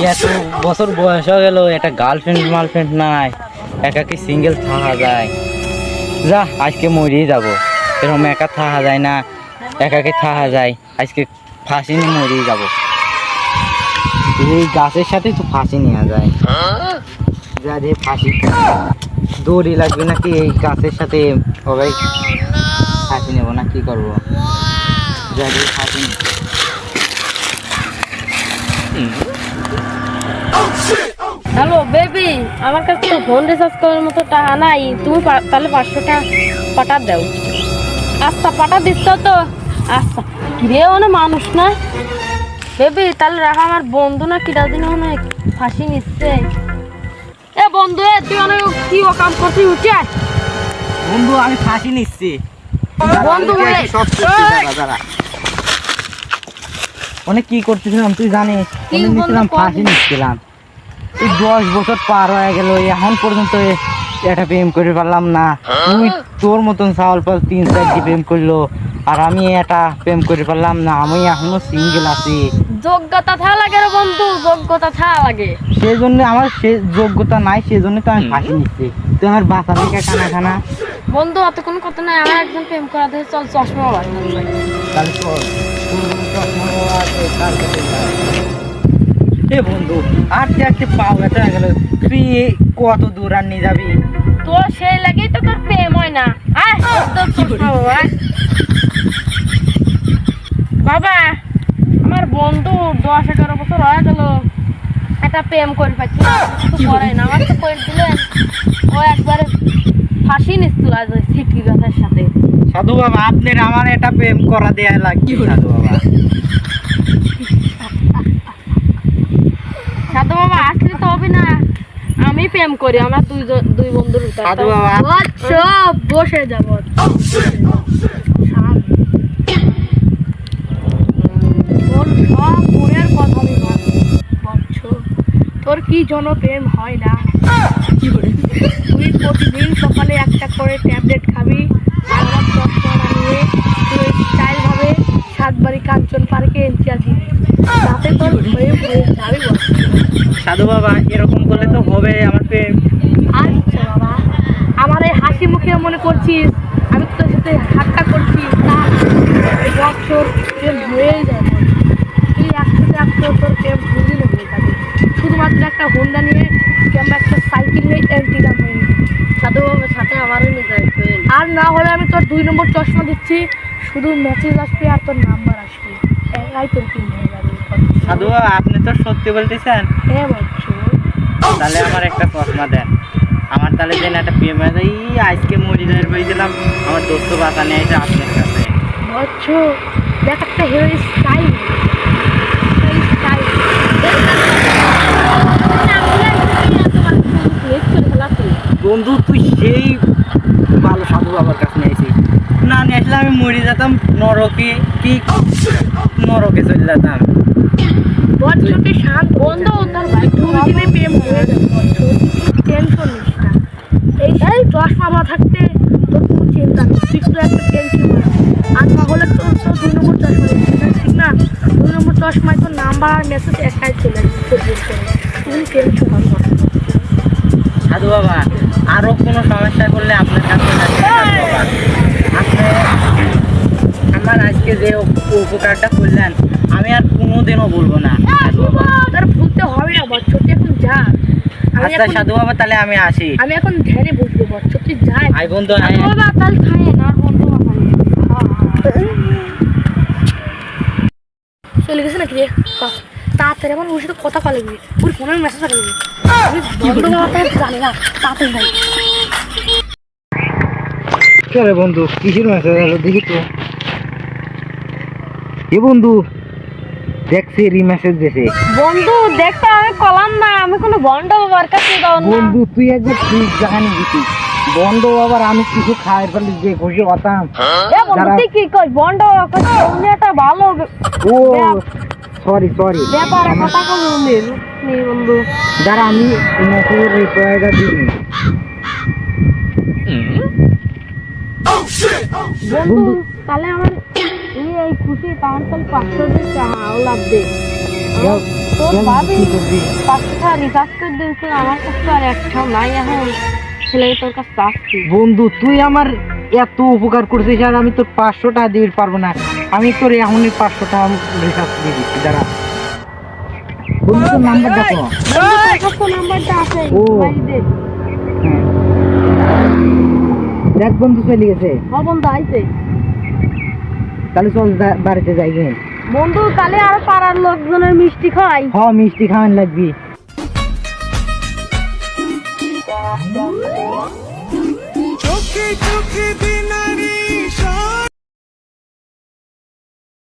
এত বছর বয়স হয়ে গেল, একটা গার্লফ্রেন্ড নাই, একাকি সিঙ্গেল থাকা যায়? যা, আজকে মরেই যাব। এরকম একা থাকা যায় না, একাকি থাকা যায়। আজকে ফাঁসি নিয়ে মরেই যাব। এই গাছের সাথে তো ফাঁসি নেওয়া যায়। যা দিয়ে ফাঁসি দড়ি লাগবে নাকি? এই গাছের সাথে সবাই ফাঁসি নেবো না, কি করবো? যা দিয়ে ফাঁসি হ্যালো বেবি, আমার কাছে তো ফোন রিচার্জ করার মতো টাকা নাই। তুমি তাহলে 500 টাকা পাঠা দাও। আচ্ছা, পাঠা দিচ্ছ তো? আচ্ছা, কিরে অনেক মানুষ না বেবি, তাহলে রাখা। আমার বন্ধু না কিটা দিন অনেক ফাঁসি নিচ্ছে। এ বন্ধু, তুই অনেক কি ও কাম করছিস? উঠে আয় বন্ধু, আমি ফাঁসি নিচ্ছি। বন্ধু। অনেক কি করতেছিলাম তুই জানিস? নিচ্ছিলাম, ফাঁসি নিচ্ছিলাম। এই 10 বছর পার হয়ে গেল, এখন পর্যন্ত এটা প্রেম করে পারলাম না। তুই তোর মতন চাওয়াল পাল 3-4টি প্রেম করলো, আর আমি এটা প্রেম করে পারলাম না। আমি এখনো সিঙ্গেল আছি। যোগ্যতা থাকা লাগে রে বন্ধু, যোগ্যতা থাকা লাগে। সেই জন্য আমার সে যোগ্যতা নাই, সেই জন্য তো আমি ফাঁসি নিচ্ছি। তুই আমার বাসা থেকে খানা বন্ধু, অত কোনো কথা নাই। আমার একজন প্রেম করা দিয়ে চল, চশমা বাড়ি। তাহলে চল। এ বন্ধু, আর চারটে পাও ব্যথা হয়ে গেল। তুই কত দূর আর নিয়ে যাবি? তো সেই লাগেই তো তোর প্রেম হয় না। আয় তোর চশমা বাবা। বাবা, আমার বন্ধু 10-11 বছর হয়ে গেল, একটা প্রেম করে পাচ্ছি না, কিছু করে না। আমার তো করে দিলেন, ও একবারে ফাঁসি নিচ্ছিল আজ ওই সিকি গাছের সাথে। সাধু বাবা, আপনার আমার এটা প্রেম করা দেয়া লাগবে সাধু বাবা। সাধু বাবা, আসলে তো হবে না। আমি প্রেম করি, আমরা দুই বন্ধুর ভিতরে। সাধু বাবা, সব বসে যাব। তোর সব মনের কথা আমি বলছ, তোর কি জন প্রেম হয় না? তুই প্রতিদিন সকালে একটা করে ট্যাবলেট খাবি, আর আমার চশমা নিয়ে তুই স্টাইল ভাবে 7 বাড়ি কাঞ্চন পার্কে এন্ট্রি আছি, তাতে তোর প্রেম হয়ে যাবে। সাধু বাবা, এরকম করলে তো হবে আমার প্রেম। আচ্ছা বাবা, আমার এই হাসি মুখে মনে করছিস আমি তোর সাথে ঠাট্টা করছি? না, এই বছর প্রেম হয়ে যাবে। তুই একসাথে তোর প্রেম ভুলি না হয়ে যাবে। শুধুমাত্র একটা হোন্ডা নিয়ে কিংবা একটা সাইকেল নিয়ে এন্ট্রিটা হয়ে সাধু বাবার সাথে আমারও নিয়ে যাবে। আর না হলে আমি তোর 2 নম্বর চশমা দিচ্ছি, শুধু মেসেজ আসবে আর তোর নাম্বার আসবে, একাই তোর প্রেম হয়ে যাবে। সাধু বাবা, আপনি তো সত্যি বলতেছেন? হ্যাঁ বলছো। তাহলে আমার একটা চশমা দেন। আমার তাহলে দেন একটা প্রেম হয়ে যায়। আজকে মরিদার বইছিলাম, আমার দোস্ত বাতা নিয়ে এসে আপনার কাছে। বলছো দেখ, একটা হেয়ার স্টাইল। বন্ধু, তুই সেই ভালো সাধু বাবার কাছে নিয়েছিস। না নিয়ে আসলে আমি মরে যেতাম নরকে, কি নরকে চলে যেতাম। বছরটি শান্ত বন্ধ, তার ভাই দুদিনে প্রেম হয়ে যাবে। বছর টেনশন নিস না। এই চশমা বা থাকতে তোর কোনো চিন্তা নেই, তুই শুধু একটা টেনশন না। আর তাহলে তো 2 নম্বর চশমা দিচ্ছি, ঠিক না? 2 নম্বর চশমায় তোর নাম্বার আর মেসেজ একাই চলে আসবে। তুমি টেনশন হবে না। সাধু বাবা, আরো কোনো সমস্যা করলে আপনার কাছে আপনি আমার আজকে যে উপকারটা করলেন, আমি আর কোনোদিনও বলবো না সাধু বাবা। তার ভুলতে হবে না বছর, তুই এখন যা। আচ্ছা সাধু বাবা, তাহলে আমি আসি। আমি এখন ধ্যানে বসবো বছর, তুই যাই। আই বন্ধু, বাবা তাহলে খায় না বন্ধু। চলে গেছে নাকি রে? তাড়াতাড়ি আমার ওর সাথে কথা কল লাগবে, ওর ফোনের মেসেজ আসবে। বন্ধু বাবা জানে না, তাড়াতাড়ি যাই। চলে বন্ধু, কিসের মেসেজ এলো দেখি তো। এ বন্ধু, দেখছি মেসেজ দিয়েছে। বন্ধু দেখতে আমি কলাম না, আমি কোনো বন্ড বাবার কাছে যাও না। বন্ধু, তুই একবার ঠিক জানি দিতি বন্ধ বাবার, আমি কিছু খাই ফেলি যে খুশি হতাম। এ বন্ধু তুই কি কই? বন্ড বাবার কাছে উনি একটা ভালো ও সরি ব্যাপারে কথা কম নেই বন্ধু। দাঁড়া, আমি মেসেজের রিপ্লাইটা দিই। বন্ধু তাহলে আমার এই খুশি, তাহলে 500 টাকা লাভ দে। তোর গেল ভাবি কি করবি? 500 টাকা রিচার্জ করে দিয়েছে, আমার কাছে তো আর একটাও নাই এখন। ছেলে তোর কাছে চাচ্ছি। বন্ধু তুই আমার এত উপকার করছিস আর আমি তোর 500 টাকা দিতে পারবো না। আমি তোর এখনই 500 টাকা রিচার্জ দিয়ে দিচ্ছি, দাঁড়া। বন্ধু তোর নাম্বার দেখো। তোর কাছে তো নাম্বারটা আছে, ও। ভাই দে। হ্যাঁ। দেখ বন্ধু চলে গেছে। হ্যাঁ বন্ধু আইছে। তাহলে চল বাড়িতে যাই গে। বন্ধু তাহলে আর পাড়ার লোকজনের মিষ্টি খাই। হ্যাঁ মিষ্টি খাওয়ান লাগবি। চোখে চোখে দিনারি